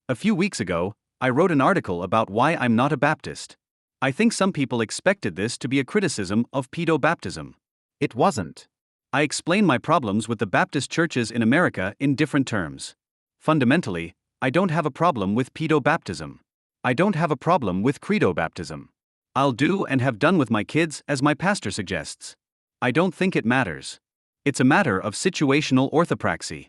A few weeks ago, I wrote an article about why I'm not a Baptist. I think some people expected this to be a criticism of pedobaptism. It wasn't. I explain my problems with the Baptist churches in America in different terms. Fundamentally, I don't have a problem with pedobaptism. I don't have a problem with credobaptism. I'll do and have done with my kids as my pastor suggests. I don't think it matters. It's a matter of situational orthopraxy.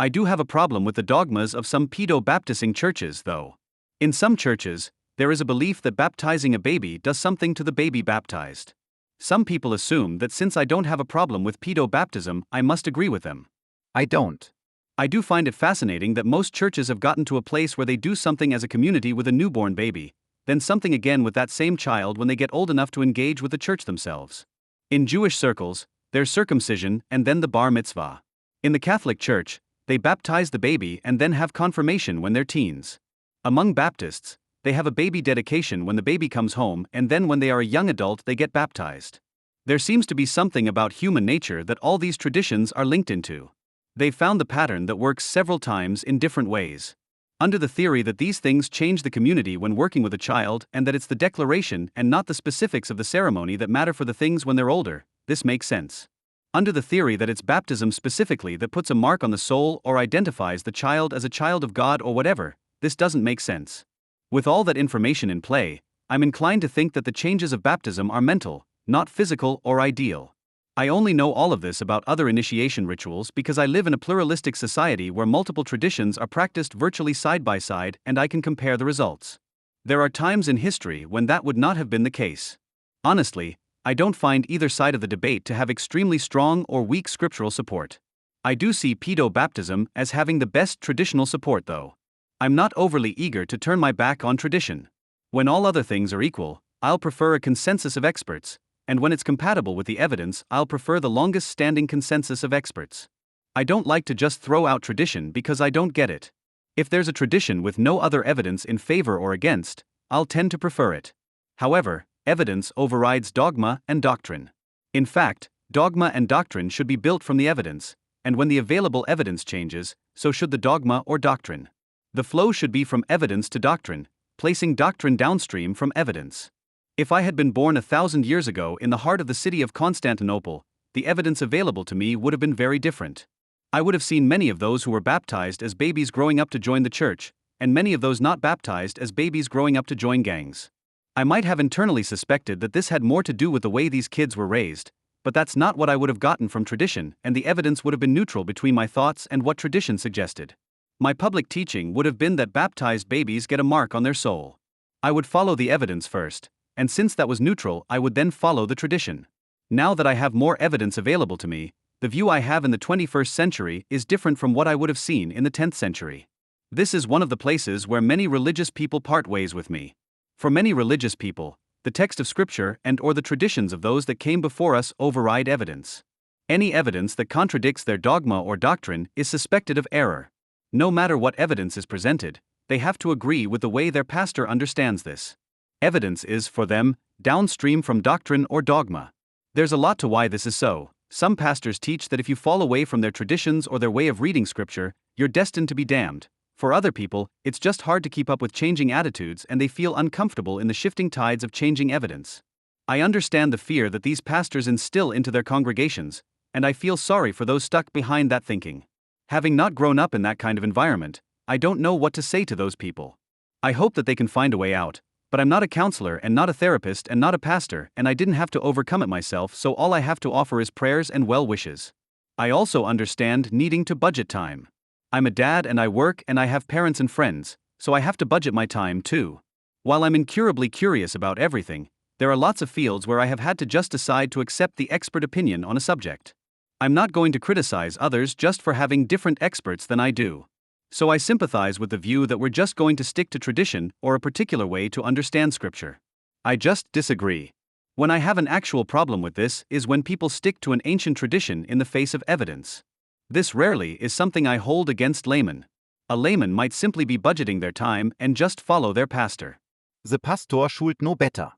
I do have a problem with the dogmas of some pedobaptising churches, though. In some churches, there is a belief that baptizing a baby does something to the baby baptized. Some people assume that since I don't have a problem with pedobaptism, I must agree with them. I don't. I do find it fascinating that most churches have gotten to a place where they do something as a community with a newborn baby, then something again with that same child when they get old enough to engage with the church themselves. In Jewish circles, there's circumcision and then the Bar Mitzvah. In the Catholic Church, they baptize the baby and then have confirmation when they're teens. Among Baptists, they have a baby dedication when the baby comes home, and then when they are a young adult they get baptized. There seems to be something about human nature that all these traditions are linked into. They've found the pattern that works several times in different ways. Under the theory that these things change the community when working with a child and that it's the declaration and not the specifics of the ceremony that matter for the things when they're older, this makes sense. Under the theory that it's baptism specifically that puts a mark on the soul or identifies the child as a child of God or whatever, this doesn't make sense. With all that information in play, I'm inclined to think that the changes of baptism are mental, not physical or ideal. I only know all of this about other initiation rituals because I live in a pluralistic society where multiple traditions are practiced virtually side by side and I can compare the results. There are times in history when that would not have been the case. Honestly, I don't find either side of the debate to have extremely strong or weak scriptural support. I do see pedobaptism as having the best traditional support though. I'm not overly eager to turn my back on tradition. When all other things are equal, I'll prefer a consensus of experts, and when it's compatible with the evidence, I'll prefer the longest standing consensus of experts. I don't like to just throw out tradition because I don't get it. If there's a tradition with no other evidence in favor or against, I'll tend to prefer it. However, evidence overrides dogma and doctrine. In fact, dogma and doctrine should be built from the evidence, and when the available evidence changes, so should the dogma or doctrine. The flow should be from evidence to doctrine, placing doctrine downstream from evidence. If I had been born 1,000 years ago in the heart of the city of Constantinople, the evidence available to me would have been very different. I would have seen many of those who were baptized as babies growing up to join the church, and many of those not baptized as babies growing up to join gangs. I might have internally suspected that this had more to do with the way these kids were raised, but that's not what I would have gotten from tradition, and the evidence would have been neutral between my thoughts and what tradition suggested. My public teaching would have been that baptized babies get a mark on their soul. I would follow the evidence first, and since that was neutral, I would then follow the tradition. Now that I have more evidence available to me, the view I have in the 21st century is different from what I would have seen in the 10th century. This is one of the places where many religious people part ways with me. For many religious people, the text of Scripture and/or the traditions of those that came before us override evidence. Any evidence that contradicts their dogma or doctrine is suspected of error. No matter what evidence is presented, they have to agree with the way their pastor understands this. Evidence is, for them, downstream from doctrine or dogma. There's a lot to why this is so. Some pastors teach that if you fall away from their traditions or their way of reading Scripture, you're destined to be damned. For other people, it's just hard to keep up with changing attitudes and they feel uncomfortable in the shifting tides of changing evidence. I understand the fear that these pastors instill into their congregations, and I feel sorry for those stuck behind that thinking. Having not grown up in that kind of environment, I don't know what to say to those people. I hope that they can find a way out, but I'm not a counselor and not a therapist and not a pastor, and I didn't have to overcome it myself, so all I have to offer is prayers and well wishes. I also understand needing to budget time. I'm a dad and I work and I have parents and friends, so I have to budget my time too. While I'm incurably curious about everything, there are lots of fields where I have had to just decide to accept the expert opinion on a subject. I'm not going to criticize others just for having different experts than I do. So I sympathize with the view that we're just going to stick to tradition or a particular way to understand Scripture. I just disagree. When I have an actual problem with this is when people stick to an ancient tradition in the face of evidence. This rarely is something I hold against laymen. A layman might simply be budgeting their time and just follow their pastor. The pastor should know better.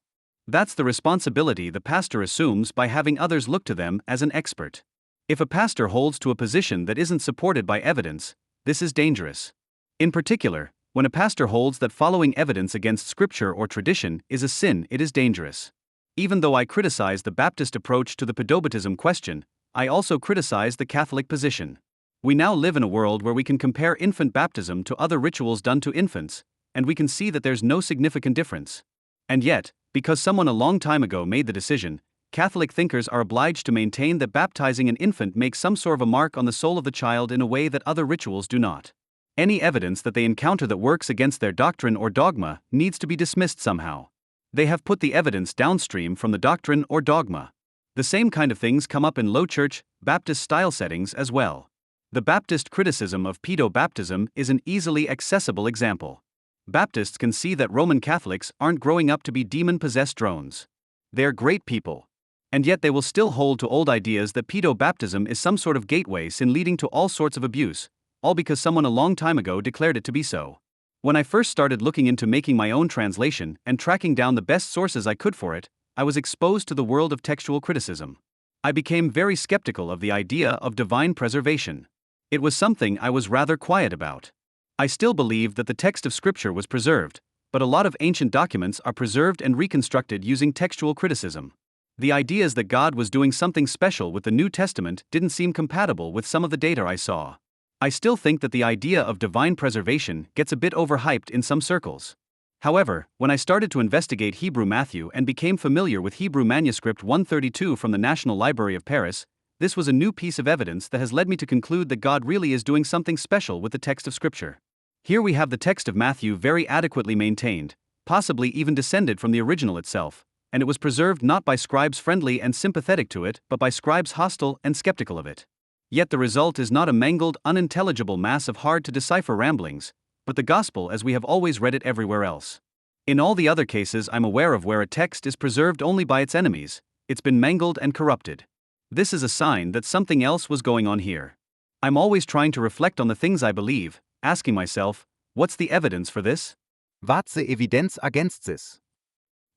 That's the responsibility the pastor assumes by having others look to them as an expert. If a pastor holds to a position that isn't supported by evidence, this is dangerous. In particular, When a pastor holds that following evidence against scripture or tradition is a sin, it is dangerous. Even though I criticize the Baptist approach to the pedobaptism question, I also criticize the Catholic position. We now live in a world where we can compare infant baptism to other rituals done to infants, and we can see that there's no significant difference. And yet, because someone a long time ago made the decision, Catholic thinkers are obliged to maintain that baptizing an infant makes some sort of a mark on the soul of the child in a way that other rituals do not. Any evidence that they encounter that works against their doctrine or dogma needs to be dismissed somehow. They have put the evidence downstream from the doctrine or dogma. The same kind of things come up in low church, Baptist-style settings as well. The Baptist criticism of pedobaptism is an easily accessible example. Baptists can see that Roman Catholics aren't growing up to be demon-possessed drones. They're great people. And yet they will still hold to old ideas that pedobaptism is some sort of gateway sin leading to all sorts of abuse, all because someone a long time ago declared it to be so. When I first started looking into making my own translation and tracking down the best sources I could for it, I was exposed to the world of textual criticism. I became very skeptical of the idea of divine preservation. It was something I was rather quiet about. I still believed that the text of Scripture was preserved, but a lot of ancient documents are preserved and reconstructed using textual criticism. The ideas that God was doing something special with the New Testament didn't seem compatible with some of the data I saw. I still think that the idea of divine preservation gets a bit overhyped in some circles. However, when I started to investigate Hebrew Matthew and became familiar with Hebrew Manuscript 132 from the National Library of Paris, this was a new piece of evidence that has led me to conclude that God really is doing something special with the text of Scripture. Here we have the text of Matthew very adequately maintained, possibly even descended from the original itself, and it was preserved not by scribes friendly and sympathetic to it, but by scribes hostile and skeptical of it. Yet the result is not a mangled, unintelligible mass of hard-to-decipher ramblings, but the gospel as we have always read it everywhere else. In all the other cases I'm aware of where a text is preserved only by its enemies, it's been mangled and corrupted. This is a sign that something else was going on here. I'm always trying to reflect on the things I believe, asking myself, what's the evidence for this? What's the evidence against this?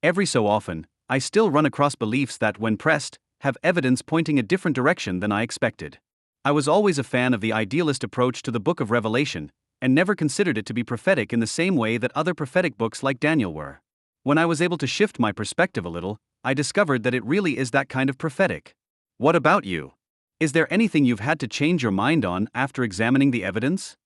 Every so often, I still run across beliefs that, when pressed, have evidence pointing a different direction than I expected. I was always a fan of the idealist approach to the book of Revelation, and never considered it to be prophetic in the same way that other prophetic books like Daniel were. When I was able to shift my perspective a little, I discovered that it really is that kind of prophetic. What about you? Is there anything you've had to change your mind on after examining the evidence?